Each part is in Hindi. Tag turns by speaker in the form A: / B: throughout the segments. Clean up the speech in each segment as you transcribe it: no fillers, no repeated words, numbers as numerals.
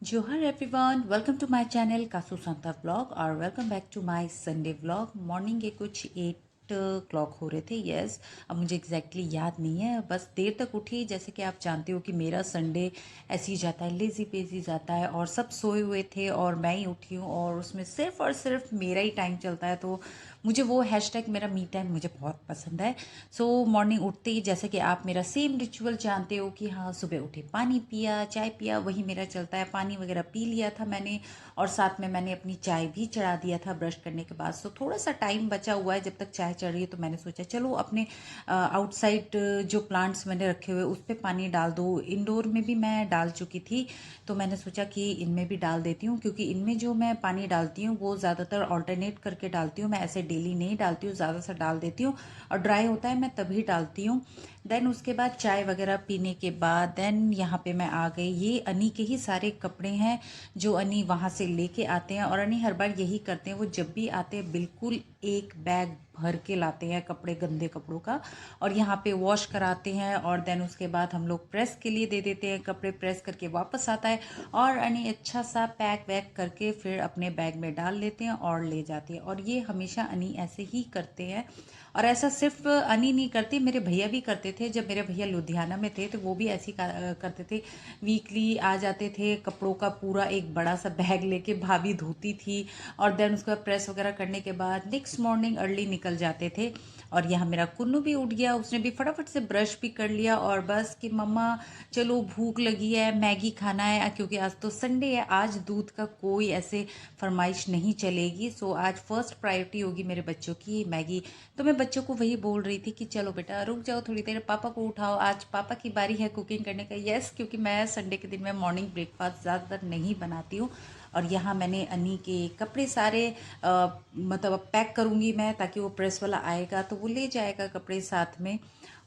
A: Johar everyone, welcome to my channel कासू सांता व्लॉग और welcome back to my Sunday vlog. Morning के कुछ 8 o'clock हो रहे थे। यस, अब मुझे एग्जैक्टली याद नहीं है, बस देर तक उठी। जैसे कि आप जानते हो कि मेरा संडे ऐसे ही जाता है, लेजी पेजी जाता है और सब सोए हुए थे और मैं ही उठी हूँ और उसमें सिर्फ और सिर्फ मेरा ही टाइम चलता है। तो मुझे वो हैशटैग मेरा मी टाइम मुझे बहुत पसंद है। सो मॉर्निंग उठते ही, जैसे कि आप मेरा सेम रिचुअल जानते हो कि हाँ, सुबह उठे पानी पिया, चाय पिया, वही मेरा चलता है। पानी वगैरह पी लिया था मैंने और साथ में मैंने अपनी चाय भी चढ़ा दिया था ब्रश करने के बाद। सो थोड़ा सा टाइम बचा हुआ है जब तक चाय चढ़ रही है, तो मैंने सोचा चलो अपने आउटसाइड जो प्लांट्स मैंने रखे हुए उस पर पानी डाल दो। इंडोर में भी मैं डाल चुकी थी, तो मैंने सोचा कि इनमें भी डाल देती हूँ, क्योंकि इनमें जो मैं पानी डालती हूँ वो ज़्यादातर ऑल्टरनेट करके डालती हूँ। मैं ऐसे डेली नहीं डालती हूँ, ज़्यादा सा डाल देती हूँ और ड्राई होता है मैं तभी डालती हूँ। देन उसके बाद चाय वगैरह पीने के बाद देन यहाँ पे मैं आ गई। ये अनी के ही सारे कपड़े हैं जो अनी वहाँ से लेके आते हैं, और अनी हर बार यही करते हैं। वो जब भी आते हैं बिल्कुल एक बैग भर के लाते हैं कपड़े, गंदे कपड़ों का, और यहाँ पे वॉश कराते हैं और देन उसके बाद हम लोग प्रेस के लिए दे देते हैं। कपड़े प्रेस करके वापस आता है और अनी अच्छा सा पैक वैक करके फिर अपने बैग में डाल लेते हैं और ले जाते हैं। और ये हमेशा अनी ऐसे ही करते हैं। और ऐसा सिर्फ अनी नहीं करती, मेरे भैया भी करते थे। जब मेरे भैया लुधियाना में थे तो वो भी ऐसे ही करते थे। वीकली आ जाते थे, कपड़ों का पूरा एक बड़ा सा बैग लेके भाभी धोती थी और देन उसके बाद प्रेस वगैरह करने के बाद नेक्स्ट मॉर्निंग अर्ली निकल जाते थे। और यहाँ मेरा कुन्नू भी उठ गया, उसने भी फटाफट से ब्रश भी कर लिया और बस कि मम्मा चलो भूख लगी है, मैगी खाना है, क्योंकि आज तो संडे है, आज दूध का कोई ऐसे फरमाइश नहीं चलेगी। सो आज फर्स्ट प्रायोरिटी होगी मेरे बच्चों की मैगी। तो मैं बच्चों को वही बोल रही थी कि चलो बेटा रुक जाओ थोड़ी देर, पापा को उठाओ, आज पापा की बारी है कुकिंग करने का। यस, क्योंकि मैं संडे के दिन में मॉर्निंग ब्रेकफास्ट ज़्यादातर नहीं बनाती हूँ। और यहाँ मैंने अनी के कपड़े सारे मतलब अब पैक करूँगी मैं, ताकि वो प्रेस वाला आएगा तो वो ले जाएगा कपड़े साथ में।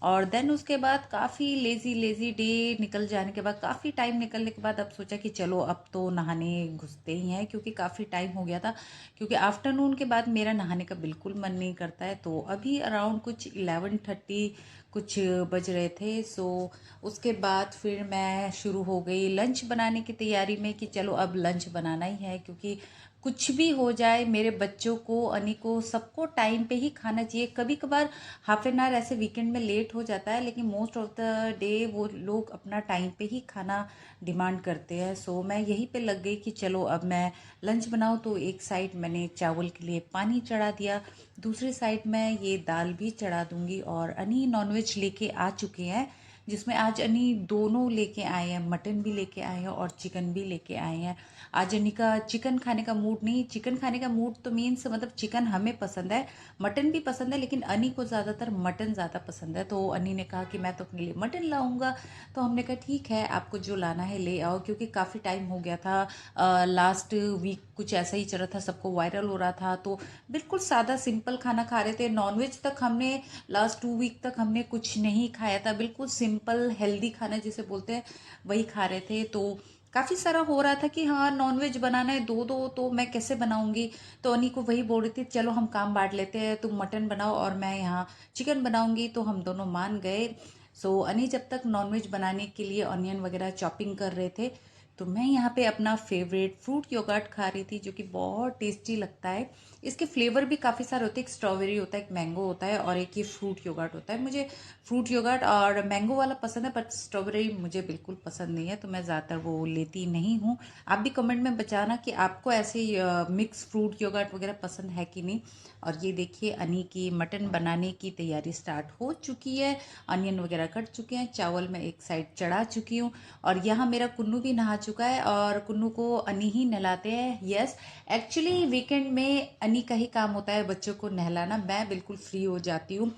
A: और देन उसके बाद काफ़ी लेज़ी लेज़ी डे निकल जाने के बाद, काफ़ी टाइम निकलने के बाद अब सोचा कि चलो अब तो नहाने घुसते ही हैं, क्योंकि काफ़ी टाइम हो गया था। क्योंकि आफ्टरनून के बाद मेरा नहाने का बिल्कुल मन नहीं करता है। तो अभी अराउंड कुछ 11:30 कुछ बज रहे थे। सो उसके बाद फिर मैं शुरू हो गई लंच बनाने की तैयारी में कि चलो अब लंच बनाना ही है, क्योंकि कुछ भी हो जाए मेरे बच्चों को, अनी को, सबको टाइम पे ही खाना चाहिए। कभी कभार हाफ एन आवर ऐसे वीकेंड में लेट हो जाता है, लेकिन मोस्ट ऑफ द डे वो लोग अपना टाइम पे ही खाना डिमांड करते हैं। सो मैं यहीं पे लग गई कि चलो अब मैं लंच बनाऊँ। तो एक साइड मैंने चावल के लिए पानी चढ़ा दिया, दूसरी साइड मैं ये दाल भी चढ़ा दूंगी। और अनी नॉनवेज लेके आ चुके हैं, जिसमें आज अनी दोनों लेके आए हैं, मटन भी लेके आए हैं और चिकन भी लेके आए हैं। आज अनी का चिकन खाने का मूड नहीं, चिकन खाने का मूड तो मीन्स मतलब चिकन हमें पसंद है, मटन भी पसंद है, लेकिन अनी को ज़्यादातर मटन ज़्यादा पसंद है। तो अनी ने कहा कि मैं तो अपने लिए मटन लाऊंगा। तो हमने कहा ठीक है, आपको जो लाना है ले आओ, क्योंकि काफ़ी टाइम हो गया था। लास्ट वीक कुछ ऐसा ही चल रहा था, सबको वायरल हो रहा था। तो बिल्कुल सादा सिंपल खाना खा रहे थे। नॉनवेज तक हमने लास्ट 2 वीक तक हमने कुछ नहीं खाया था, बिल्कुल सिंपल हेल्दी खाना जिसे बोलते हैं वही खा रहे थे। तो काफ़ी सारा हो रहा था कि हाँ नॉनवेज बनाना है, दो दो, तो मैं कैसे बनाऊंगी। तो अनी को वही बोल रही थी चलो हम काम बांट लेते हैं, तुम मटन बनाओ और मैं यहाँ चिकन बनाऊंगी। तो हम दोनों मान गए। सो अनी जब तक नॉनवेज बनाने के लिए ऑनियन वगैरह चॉपिंग कर रहे थे, तो मैं यहाँ पे अपना फेवरेट फ्रूट योगर्ट खा रही थी, जो कि बहुत टेस्टी लगता है। इसके फ्लेवर भी काफ़ी सारे होते हैं, एक स्ट्रॉबेरी होता है, एक मैंगो होता है और एक ये फ्रूट योगर्ट होता है। मुझे फ्रूट योगर्ट और मैंगो वाला पसंद है, बट स्ट्रॉबेरी मुझे बिल्कुल पसंद नहीं है, तो मैं ज़्यादातर वो लेती नहीं हूँ। आप भी कमेंट में बताना कि आपको ऐसे मिक्स फ्रूट योगर्ट वगैरह पसंद है कि नहीं। और ये देखिए अनी की मटन बनाने की तैयारी स्टार्ट हो चुकी है, अनियन वगैरह कट चुके हैं, चावल मैं एक साइड चढ़ा चुकी हूँ। और यहाँ मेरा कुन्नू भी नहा चुका है और कुन्नू को अनी ही नहलाते हैं। यस, एक्चुअली वीकेंड में अनी का ही काम होता है बच्चों को नहलाना, मैं बिल्कुल फ्री हो जाती हूँ।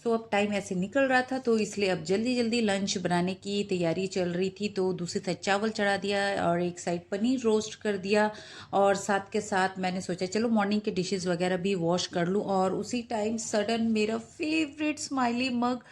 A: सो अब टाइम ऐसे निकल रहा था, तो इसलिए अब जल्दी जल्दी लंच बनाने की तैयारी चल रही थी। तो दूसरी साइड चावल चढ़ा दिया और एक साइड पनीर रोस्ट कर दिया, और साथ के साथ मैंने सोचा चलो मॉर्निंग के डिशेस वगैरह भी वॉश कर लूँ। और उसी टाइम सडन मेरा फेवरेट स्माइली मग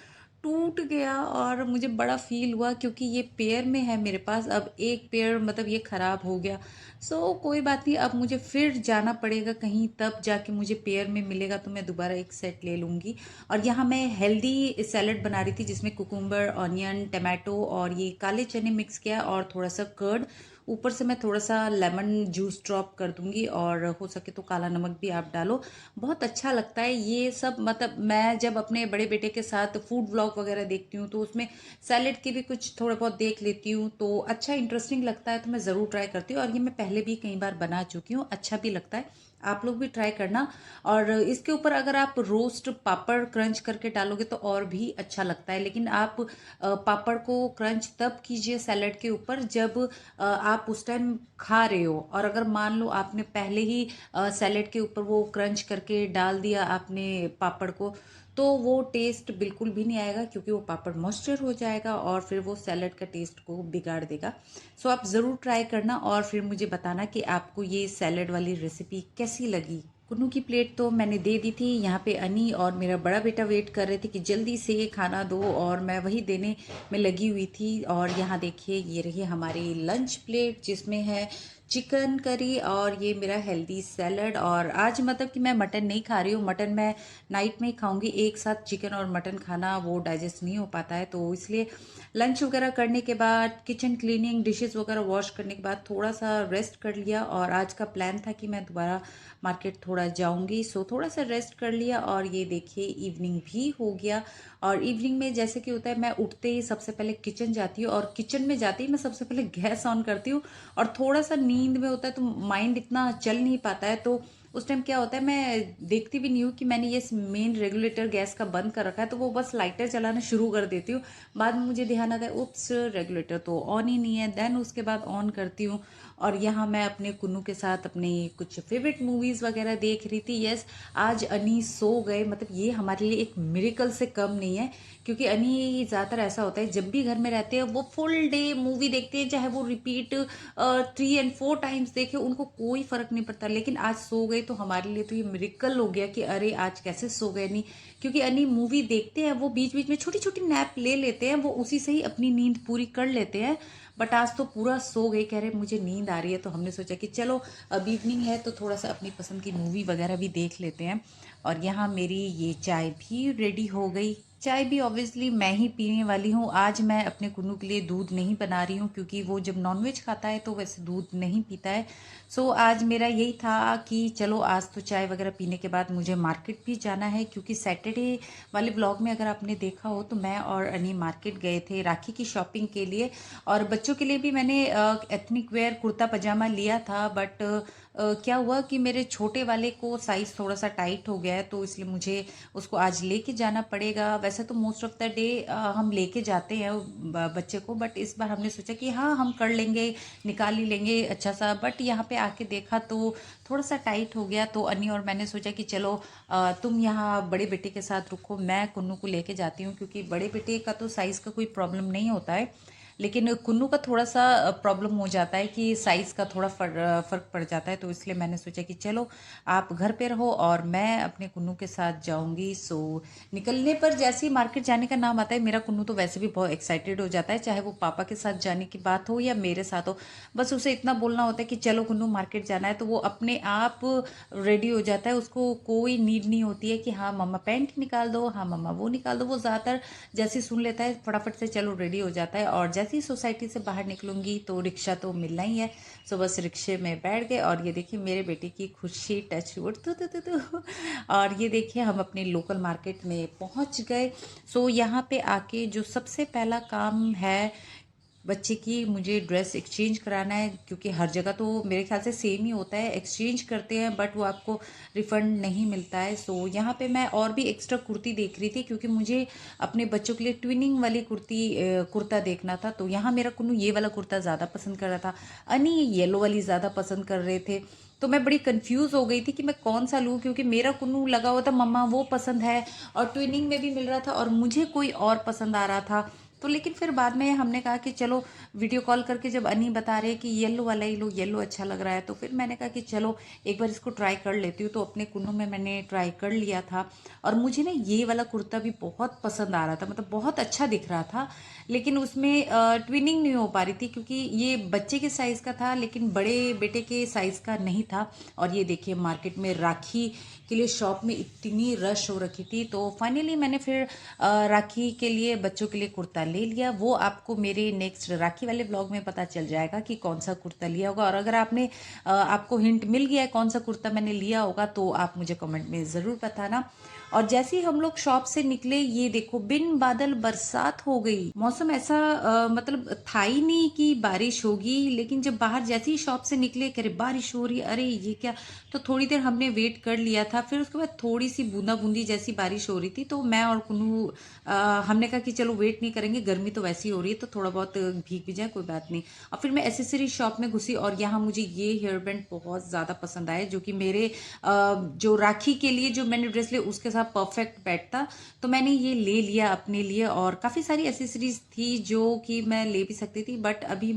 A: टूट गया और मुझे बड़ा फील हुआ, क्योंकि ये पेयर में है मेरे पास। अब एक पेयर मतलब ये ख़राब हो गया। सो कोई बात नहीं, अब मुझे फिर जाना पड़ेगा कहीं, तब जाके मुझे पेयर में मिलेगा, तो मैं दोबारा एक सेट ले लूँगी। और यहाँ मैं हेल्दी सैलड बना रही थी, जिसमें कुकुम्बर, ऑनियन, टमाटो और ये काले चने मिक्स किया और थोड़ा सा कर्ड, ऊपर से मैं थोड़ा सा लेमन जूस ड्रॉप कर दूंगी और हो सके तो काला नमक भी आप डालो। बहुत अच्छा लगता है ये सब। मतलब मैं जब अपने बड़े बेटे के साथ फूड व्लॉग वगैरह देखती हूँ तो उसमें सैलेड के भी कुछ थोड़ा बहुत देख लेती हूँ, तो अच्छा इंटरेस्टिंग लगता है, तो मैं ज़रूर ट्राई करती हूँ। और ये मैं पहले भी कई बार बना चुकी हूँ, अच्छा भी लगता है। आप लोग भी ट्राई करना। और इसके ऊपर अगर आप रोस्ट पापड़ क्रंच करके डालोगे तो और भी अच्छा लगता है। लेकिन आप पापड़ को क्रंच तब कीजिए सैलेड के ऊपर जब आप उस टाइम खा रहे हो। और अगर मान लो आपने पहले ही सैलेड के ऊपर वो क्रंच करके डाल दिया आपने पापड़ को, तो वो टेस्ट बिल्कुल भी नहीं आएगा, क्योंकि वो पापड़ मॉइस्चर हो जाएगा और फिर वो सैलेड का टेस्ट को बिगाड़ देगा। सो आप ज़रूर ट्राई करना और फिर मुझे बताना कि आपको ये सैलेड वाली रेसिपी कैसी लगी। कुन्नू की प्लेट तो मैंने दे दी थी। यहाँ पे अनी और मेरा बड़ा बेटा वेट कर रहे थे कि जल्दी से खाना दो, और मैं वही देने में लगी हुई थी। और यहाँ देखिए ये रही हमारी लंच प्लेट जिसमें है चिकन करी और ये मेरा हेल्दी सैलड। और आज मतलब कि मैं मटन नहीं खा रही हूँ, मटन मैं नाइट में ही खाऊंगी। एक साथ चिकन और मटन खाना वो डाइजेस्ट नहीं हो पाता है, तो इसलिए लंच वगैरह करने के बाद किचन क्लीनिंग डिशेस वगैरह वॉश करने के बाद थोड़ा सा रेस्ट कर लिया। और आज का प्लान था कि मैं दोबारा मार्केट थोड़ा जाऊंगी, सो थोड़ा सा रेस्ट कर लिया। और ये देखिए इवनिंग भी हो गया। और इवनिंग में जैसे कि होता है, मैं उठते ही सबसे पहले किचन जाती हूँ, और किचन में जाते ही मैं सबसे पहले गैस ऑन करती हूँ। और थोड़ा सा नींद में होता है तो माइंड इतना चल नहीं पाता है, तो उस टाइम क्या होता है मैं देखती भी नहीं हूँ कि मैंने ये मेन रेगुलेटर गैस का बंद कर रखा है, तो वो बस लाइटर चलाना शुरू कर देती हूँ। बाद में मुझे ध्यान आता है उप्स रेगुलेटर तो ऑन ही नहीं है, देन उसके बाद ऑन करती हूँ। और यहाँ मैं अपने कुन्नू के साथ अपने कुछ फेवरेट मूवीज़ वगैरह देख रही थी। यस, आज अनी सो गए, मतलब ये हमारे लिए एक मिरेकल से कम नहीं है, क्योंकि अनी ज़्यादातर ऐसा होता है जब भी घर में रहते हैं वो फुल डे मूवी देखते हैं, चाहे वो रिपीट 3 and 4 टाइम्स देखे, उनको कोई फ़र्क नहीं पड़ता। लेकिन आज सो गए तो हमारे लिए तो ये मिरेकल हो गया कि अरे आज कैसे सो गए नहीं। क्योंकि अनी मूवी देखते हैं, वो बीच बीच में छोटी छोटी नैप ले लेते हैं, वो उसी से ही अपनी नींद पूरी कर लेते हैं। बट आज तो पूरा सो गए, कह रहे मुझे नींद आ रही है। तो हमने सोचा कि चलो अब इवनिंग है तो थोड़ा सा अपनी पसंद की मूवी वगैरह भी देख लेते हैं। और यहाँ मेरी ये चाय भी रेडी हो गई। चाय भी ऑब्वियसली मैं ही पीने वाली हूँ। आज मैं अपने कुन्नू के लिए दूध नहीं बना रही हूँ, क्योंकि वो जब नॉनवेज खाता है तो वैसे दूध नहीं पीता है। सो आज मेरा यही था कि चलो आज तो चाय वगैरह पीने के बाद मुझे मार्केट भी जाना है, क्योंकि सैटरडे वाले ब्लॉग में अगर आपने देखा हो तो मैं और अनी मार्केट गए थे राखी की शॉपिंग के लिए। और बच्चों के लिए भी मैंने एथनिक वेयर कुर्ता पजामा लिया था, बट क्या हुआ कि मेरे छोटे वाले को साइज़ थोड़ा सा टाइट हो गया है, तो इसलिए मुझे उसको आज लेके जाना पड़ेगा। वैसे तो मोस्ट ऑफ द डे हम लेके जाते हैं बच्चे को, बट इस बार हमने सोचा कि हाँ हम कर लेंगे, निकाल ही लेंगे अच्छा सा। बट यहाँ पे आके देखा तो थोड़ा सा टाइट हो गया, तो अन्नी और मैंने सोचा कि चलो तुम यहाँ बड़े बेटे के साथ रुको, मैं कुन्नू को लेके जाती हूँ। क्योंकि बड़े बेटे का तो साइज़ का कोई प्रॉब्लम नहीं होता है, लेकिन कुन्नू का थोड़ा सा प्रॉब्लम हो जाता है कि साइज़ का थोड़ा फ़र्क पड़ जाता है। तो इसलिए मैंने सोचा कि चलो आप घर पे रहो और मैं अपने कुन्नू के साथ जाऊंगी। सो निकलने पर जैसे ही मार्केट जाने का नाम आता है, मेरा कुन्नू तो वैसे भी बहुत एक्साइटेड हो जाता है, चाहे वो पापा के साथ जाने की बात हो या मेरे साथ हो। बस उसे इतना बोलना होता है कि चलो कुन्नू मार्केट जाना है, तो वो अपने आप रेडी हो जाता है। उसको कोई नीड नहीं होती है कि हाँ मम्मा पैंट निकाल दो, हाँ मम्मा वो निकाल दो। वो ज़्यादातर जैसे सुन लेता है फटाफट से चलो रेडी हो जाता है। और जैसे ही सोसाइटी से बाहर निकलूंगी तो रिक्शा तो मिलना ही है, सो बस रिक्शे में बैठ गए। और ये देखिए मेरे बेटे की खुशी टच वुड तो और ये देखिए हम अपने लोकल मार्केट में पहुंच गए। सो यहाँ पे आके जो सबसे पहला काम है बच्चे की, मुझे ड्रेस एक्सचेंज कराना है, क्योंकि हर जगह तो मेरे ख्याल से सेम ही होता है, एक्सचेंज करते हैं बट वो आपको रिफ़ंड नहीं मिलता है। सो यहाँ पे मैं और भी एक्स्ट्रा कुर्ती देख रही थी, क्योंकि मुझे अपने बच्चों के लिए ट्विनिंग वाली कुर्ता देखना था। तो यहाँ मेरा कुन्नू ये वाला कुर्ता ज़्यादा पसंद कर रहा था, अनी येलो वाली ज़्यादा पसंद कर रहे थे। तो मैं बड़ी कंफ्यूज हो गई थी कि मैं कौन सा लूँ, क्योंकि मेरा कुन्नू लगा हुआ था मम्मा वो पसंद है, और ट्विनिंग में भी मिल रहा था, और मुझे कोई और पसंद आ रहा था। तो लेकिन फिर बाद में हमने कहा कि चलो वीडियो कॉल करके जब अनी बता रहे कि येलो वाला ही लो, येलो अच्छा लग रहा है, तो फिर मैंने कहा कि चलो एक बार इसको ट्राई कर लेती हूँ। तो अपने कुन्नू में मैंने ट्राई कर लिया था, और मुझे ना ये वाला कुर्ता भी बहुत पसंद आ रहा था, मतलब बहुत अच्छा दिख रहा था। लेकिन उसमें ट्विनिंग नहीं हो पा रही थी, क्योंकि ये बच्चे के साइज़ का था लेकिन बड़े बेटे के साइज़ का नहीं था। और ये देखिए मार्केट में राखी के लिए शॉप में इतनी रश हो रखी थी, तो फाइनली मैंने फिर राखी के लिए बच्चों के लिए कुर्ता ले लिया, वो आपको मेरे नेक्स्ट राखी वाले व्लॉग में पता चल जाएगा कि कौन सा कुर्ता लिया होगा। और अगर आपको हिंट मिल गया है कौन सा कुर्ता मैंने लिया होगा तो आप मुझे कमेंट में ज़रूर बताना। और जैसे ही हम लोग शॉप से निकले, ये देखो बिन बादल बरसात हो गई। मौसम ऐसा मतलब था ही नहीं कि बारिश होगी, लेकिन जब बाहर जैसे ही शॉप से निकले, कह रहे बारिश हो रही है, अरे ये क्या। तो थोड़ी देर हमने वेट कर लिया था, फिर उसके बाद थोड़ी सी बूंदा बूंदी जैसी बारिश हो रही थी, तो मैं और कुनू हमने कहा कि चलो वेट नहीं करेंगे, गर्मी तो वैसी हो रही है तो थोड़ा बहुत भीग भी जाए, कोई बात नहीं। और फिर मैं एसेसरी शॉप में घुसी और यहाँ मुझे ये हेयर बैंड बहुत ज़्यादा पसंद आया, जो कि मेरे जो राखी के लिए जो मैंने ड्रेस लिया उसके साथ परफेक्ट बैठता, तो मैंने ये ले लिया अपने लिए। और काफ़ी सारी एसेसरीज थी जो कि मैं ले भी सकती थी, बट अभी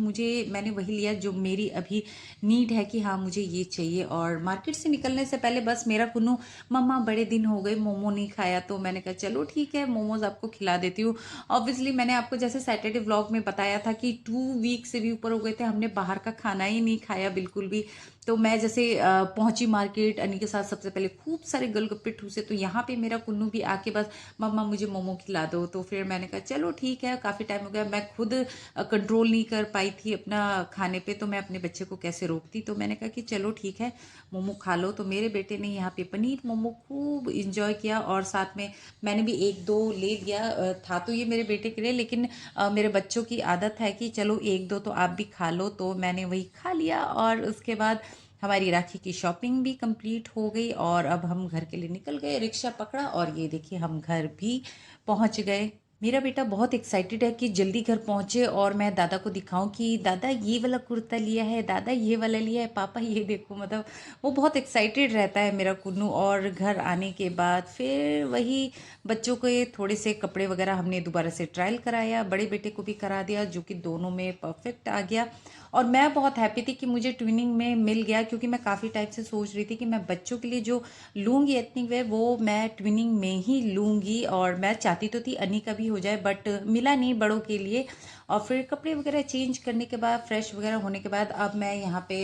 A: मैंने वही लिया जो मेरी अभी नीड है कि हाँ मुझे ये चाहिए। और मार्केट से निकलने से पहले बस मेरा कुन्नू, मम्मा बड़े दिन हो गए मोमो नहीं खाया, तो मैंने कहा चलो ठीक है मोमोज आपको खिला देती हूँ। ऑब्वियसली मैंने आपको जैसे सैटरडे व्लॉग में बताया था कि 2 वीक से भी ऊपर हो गए थे हमने बाहर का खाना ही नहीं खाया बिल्कुल भी। तो मैं जैसे पहुंची मार्केट अनी के साथ, सबसे पहले खूब सारे गोलगप्पे ठूसे, तो यहाँ पे मेरा कुन्नू भी आके बस मम्मा मुझे मोमो खिला दो। तो फिर मैंने कहा चलो ठीक है, काफ़ी टाइम हो गया, मैं खुद कंट्रोल नहीं कर पाई थी अपना खाने पे, तो मैं अपने बच्चे को कैसे रोकती। तो मैंने कहा कि चलो ठीक है मोमो खा लो। तो मेरे बेटे ने यहाँ पे पनीर मोमो खूब इंजॉय किया, और साथ में मैंने भी 1-2 ले लिया। था तो ये मेरे बेटे के लिए, लेकिन मेरे बच्चों की आदत है कि चलो 1-2 तो आप भी खा लो, तो मैंने वही खा लिया। और उसके बाद हमारी राखी की शॉपिंग भी कंप्लीट हो गई और अब हम घर के लिए निकल गए, रिक्शा पकड़ा और ये देखिए हम घर भी पहुंच गए। मेरा बेटा बहुत एक्साइटेड है कि जल्दी घर पहुंचे और मैं दादा को दिखाऊं कि दादा ये वाला कुर्ता लिया है, दादा ये वाला लिया है, पापा ये देखो। मतलब वो बहुत एक्साइटेड रहता है मेरा कुन्नू। और घर आने के बाद फिर वही बच्चों के थोड़े से कपड़े वगैरह हमने दोबारा से ट्रायल कराया, बड़े बेटे को भी करा दिया, जो कि दोनों में परफेक्ट आ गया। और मैं बहुत हैप्पी थी कि मुझे ट्विनिंग में मिल गया, क्योंकि मैं काफ़ी टाइम से सोच रही थी कि मैं बच्चों के लिए जो लूँगी एथनिक वेयर वो मैं ट्विनिंग में ही लूँगी। और मैं चाहती तो थी अनी का भी हो जाए, बट मिला नहीं बड़ों के लिए। और फिर कपड़े वगैरह चेंज करने के बाद, फ्रेश वगैरह होने के बाद, अब मैं यहाँ पे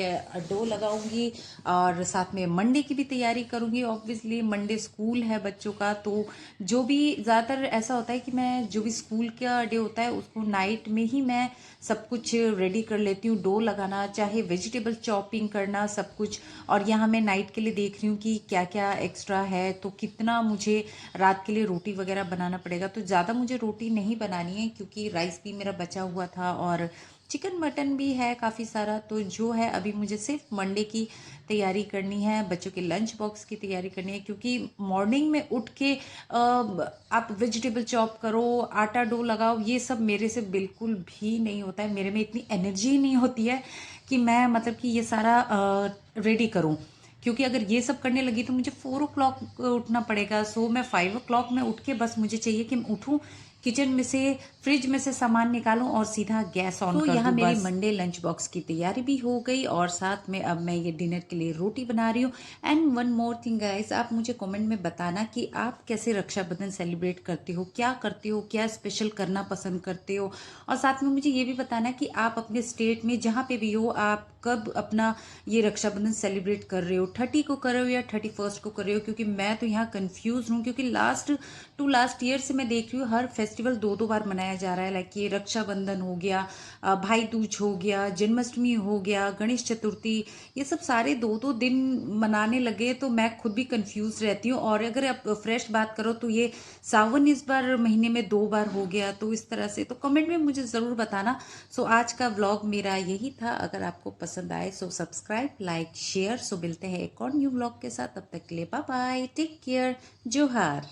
A: डो लगाऊंगी और साथ में मंडे की भी तैयारी करूंगी। ऑब्वियसली मंडे स्कूल है बच्चों का, तो जो भी ज़्यादातर ऐसा होता है कि मैं जो भी स्कूल का डे होता है उसको नाइट में ही मैं सब कुछ रेडी कर लेती हूँ, डो लगाना चाहे वेजिटेबल चॉपिंग करना सब कुछ। और यहाँ मैं नाइट के लिए देख रही हूँ कि क्या क्या एक्स्ट्रा है, तो कितना मुझे रात के लिए रोटी वगैरह बनाना पड़ेगा। तो ज़्यादा मुझे रोटी नहीं बनानी है क्योंकि राइस भी मेरा बचा हुआ था और चिकन मटन भी है काफ़ी सारा। तो जो है अभी मुझे सिर्फ मंडे की तैयारी करनी है, बच्चों के लंच बॉक्स की तैयारी करनी है, क्योंकि मॉर्निंग में उठ के आप वेजिटेबल चॉप करो, आटा डो लगाओ, ये सब मेरे से बिल्कुल भी नहीं होता है। मेरे में इतनी एनर्जी नहीं होती है कि मैं मतलब कि ये सारा रेडी करूं, क्योंकि अगर ये सब करने लगी तो मुझे 4 o'clock उठना पड़ेगा। सो मैं 5 o'clock में उठ के बस मुझे चाहिए कि मैं उठूं, किचन में से फ्रिज में से सामान निकालूं और सीधा गैस ऑन कर दूं। यहाँ मेरी मंडे लंच बॉक्स की तैयारी भी हो गई और साथ में अब मैं ये डिनर के लिए रोटी बना रही हूँ। And one more thing guys, आप मुझे कमेंट में बताना कि आप कैसे रक्षाबंधन सेलिब्रेट करते हो, क्या करते हो, क्या स्पेशल करना पसंद करते हो। और साथ में मुझे ये भी बताना कि आप अपने स्टेट में जहाँ पे भी हो, आप कब अपना ये रक्षाबंधन सेलिब्रेट कर रहे हो, 30 को कर रहे हो या 31 को कर रहे हो, क्योंकि मैं तो यहाँ कंफ्यूज हूँ। क्योंकि लास्ट ईयर से मैं देख रही हूँ हर फेस्टिवल 2-2 बार मनाया जा रहा है। लाइक ये रक्षाबंधन हो गया, भाई दूज हो गया, जन्माष्टमी हो गया, गणेश चतुर्थी, ये सब सारे 2-2 दिन मनाने लगे, तो मैं खुद भी कंफ्यूज रहती हूँ। और अगर आप फ्रेश बात करो तो ये सावन इस बार महीने में 2 बार हो गया, तो इस तरह से तो कमेंट में मुझे ज़रूर बताना। सो आज का व्लॉग मेरा यही था, अगर आपको पसंद आए सो सब्सक्राइब, लाइक, शेयर। सो मिलते हैं एक और न्यू व्लॉग के साथ, तब तक के लिए बाय बाय, टेक केयर, जोहार।